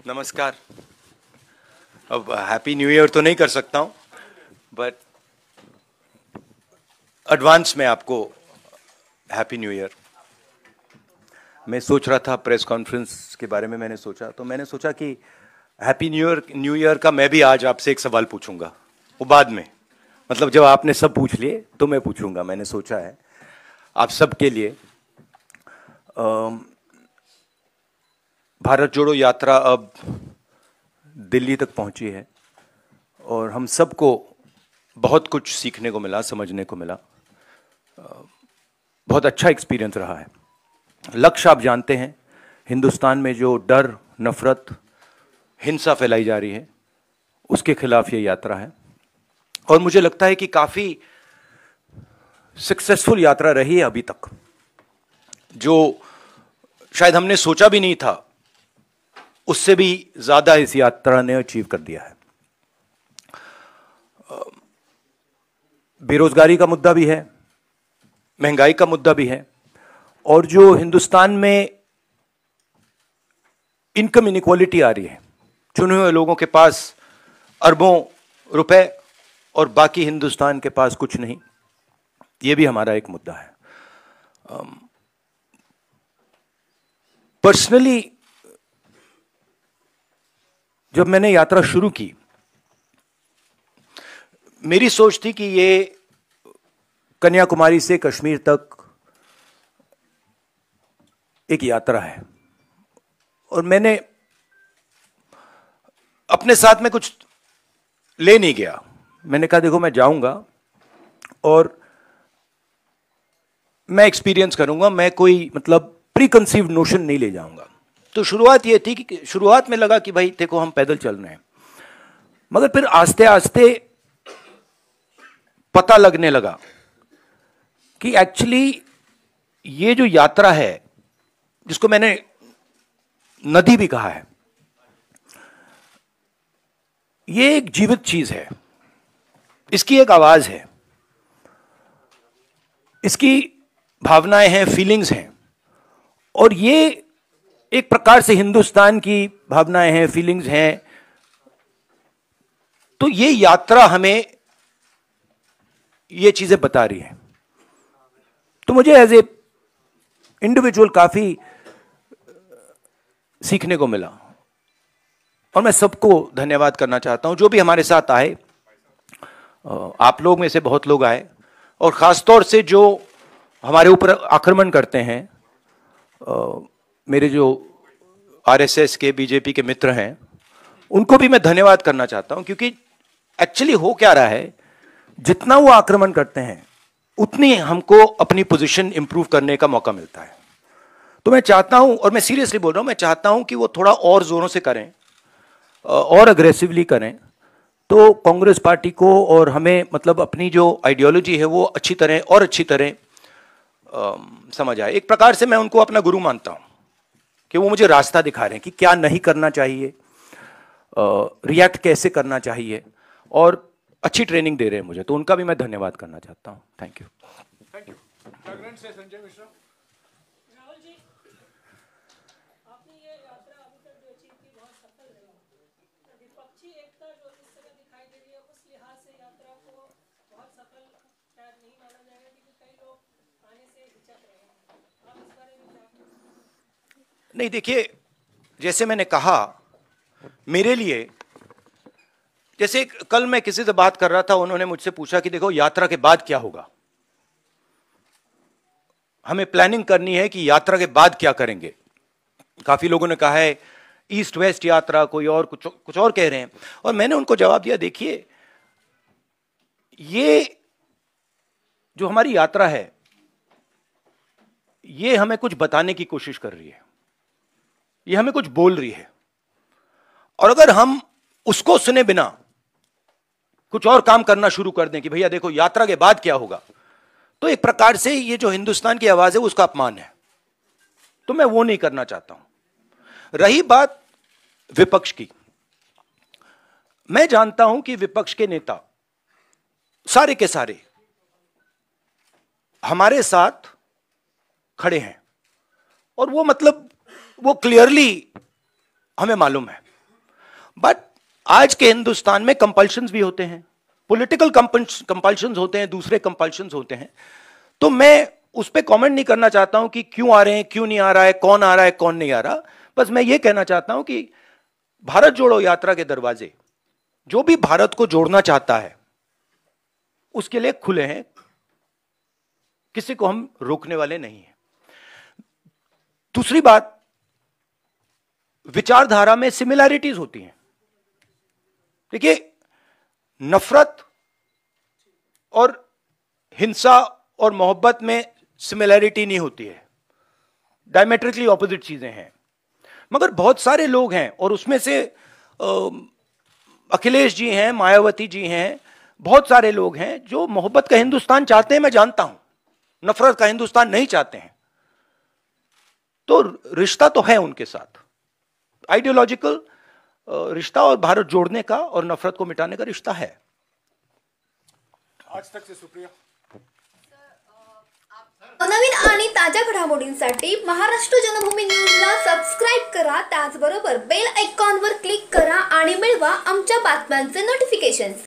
नमस्कार। अब happy new year तो नहीं कर सकता हूं, बट एडवांस में आपको हैप्पी न्यू ईयर। मैं सोच रहा था प्रेस कॉन्फ्रेंस के बारे में, मैंने सोचा कि हैप्पी न्यू ईयर का मैं भी आज आपसे एक सवाल पूछूंगा, वो बाद में, मतलब जब आपने सब पूछ लिए तो मैं पूछूंगा। मैंने सोचा है आप सबके लिए, भारत जोड़ो यात्रा अब दिल्ली तक पहुंची है और हम सबको बहुत कुछ सीखने को मिला, समझने को मिला। बहुत अच्छा एक्सपीरियंस रहा है। लक्ष्य आप जानते हैं, हिंदुस्तान में जो डर, नफरत, हिंसा फैलाई जा रही है, उसके खिलाफ ये यात्रा है। और मुझे लगता है कि काफी सक्सेसफुल यात्रा रही है अभी तक, जो शायद हमने सोचा भी नहीं था, उससे भी ज्यादा इस यात्रा ने अचीव कर दिया है। बेरोजगारी का मुद्दा भी है, महंगाई का मुद्दा भी है, और जो हिंदुस्तान में इनकम इनइक्वालिटी आ रही है, चुने हुए लोगों के पास अरबों रुपए और बाकी हिंदुस्तान के पास कुछ नहीं, ये भी हमारा एक मुद्दा है। पर्सनली जब मैंने यात्रा शुरू की, मेरी सोच थी कि ये कन्याकुमारी से कश्मीर तक एक यात्रा है, और मैंने अपने साथ में कुछ ले नहीं गया। मैंने कहा देखो, मैं जाऊंगा और मैं एक्सपीरियंस करूंगा, मैं कोई मतलब प्री कंसीव्ड नोशन नहीं ले जाऊंगा। तो शुरुआत ये थी कि शुरुआत में लगा कि भाई देखो हम पैदल चल रहे हैं, मगर फिर आस्ते आस्ते पता लगने लगा कि एक्चुअली ये जो यात्रा है, जिसको मैंने नदी भी कहा है, ये एक जीवित चीज है, इसकी एक आवाज है, इसकी भावनाएं हैं, फीलिंग्स हैं, और ये एक प्रकार से हिंदुस्तान की भावनाएं हैं, फीलिंग्स हैं। तो ये यात्रा हमें ये चीजें बता रही है। तो मुझे एज ए इंडिविजुअल काफी सीखने को मिला, और मैं सबको धन्यवाद करना चाहता हूं जो भी हमारे साथ आए। आप लोग में से बहुत लोग आए, और खासतौर से जो हमारे ऊपर आक्रमण करते हैं, मेरे जो आरएसएस के, बीजेपी के मित्र हैं, उनको भी मैं धन्यवाद करना चाहता हूं, क्योंकि एक्चुअली हो क्या रहा है, जितना वो आक्रमण करते हैं उतनी हमको अपनी पोजीशन इंप्रूव करने का मौका मिलता है। तो मैं चाहता हूं, और मैं सीरियसली बोल रहा हूं, मैं चाहता हूं कि वो थोड़ा और जोरों से करें और अग्रेसिवली करें, तो कांग्रेस पार्टी को और हमें, मतलब अपनी जो आइडियोलॉजी है वो अच्छी तरह समझ आए। एक प्रकार से मैं उनको अपना गुरु मानता हूं कि वो मुझे रास्ता दिखा रहे हैं कि क्या नहीं करना चाहिए, रिएक्ट कैसे करना चाहिए, और अच्छी ट्रेनिंग दे रहे हैं मुझे, तो उनका भी मैं धन्यवाद करना चाहता हूं। Thank you. Thank you. Sanjay Mishra. Rahul ji, आपने ये यात्रा अभी तक जो अचीव की बहुत सफल रही, विपक्षी एकता जो इस तरह दिखाई दे रही है, उस लिहाज से यात्रा को बहुत सफल शायद नहीं माना जाएगा, क्योंकि कई लोग आने से हिचक रहे हैं। आप इस बारे में क्या? नहीं, देखिए, जैसे मैंने कहा, मेरे लिए, जैसे कल मैं किसी से बात कर रहा था, उन्होंने मुझसे पूछा कि देखो यात्रा के बाद क्या होगा, हमें प्लानिंग करनी है कि यात्रा के बाद क्या करेंगे। काफी लोगों ने कहा है ईस्ट वेस्ट यात्रा, कोई और कुछ और कह रहे हैं, और मैंने उनको जवाब दिया, देखिए ये जो हमारी यात्रा है, ये हमें कुछ बताने की कोशिश कर रही है, ये हमें कुछ बोल रही है, और अगर हम उसको सुने बिना कुछ और काम करना शुरू कर दें कि भैया देखो यात्रा के बाद क्या होगा, तो एक प्रकार से ये जो हिंदुस्तान की आवाज है उसका अपमान है। तो मैं वो नहीं करना चाहता हूं। रही बात विपक्ष की, मैं जानता हूं कि विपक्ष के नेता सारे के सारे हमारे साथ खड़े हैं, और वो मतलब वो क्लियरली हमें मालूम है। बट आज के हिंदुस्तान में कंपल्शंस भी होते हैं, पॉलिटिकल कंपल्शंस होते हैं, दूसरे कंपल्शंस होते हैं। तो मैं उस पर कमेंट नहीं करना चाहता हूं कि क्यों आ रहे हैं, क्यों नहीं आ रहा है, कौन आ रहा है, कौन नहीं आ रहा। बस मैं ये कहना चाहता हूं कि भारत जोड़ो यात्रा के दरवाजे जो भी भारत को जोड़ना चाहता है उसके लिए खुले हैं, किसी को हम रोकने वाले नहीं हैं। दूसरी बात, विचारधारा में सिमिलैरिटीज होती हैं। देखिए, नफरत और हिंसा और मोहब्बत में सिमिलैरिटी नहीं होती है, डायमेट्रिकली ऑपोजिट चीजें हैं। मगर बहुत सारे लोग हैं, और उसमें से अखिलेश जी हैं, मायावती जी हैं, बहुत सारे लोग हैं जो मोहब्बत का हिंदुस्तान चाहते हैं, मैं जानता हूं, नफरत का हिंदुस्तान नहीं चाहते हैं। तो रिश्ता तो है उनके साथ, आइडियोलॉजिकल रिश्ता, और भारत जोड़ने का और नफरत को मिटाने का रिश्ता है। आज तक से सुप्रिया। नवीन आणि ताज्या घडामोडींसाठी महाराष्ट्र जनभूमी न्यूजला सबस्क्राईब करा, त्याचबरोबर बेल आयकॉनवर क्लिक करा आणि मिळवा आमच्या बातम्यांचे नोटिफिकेशन्स।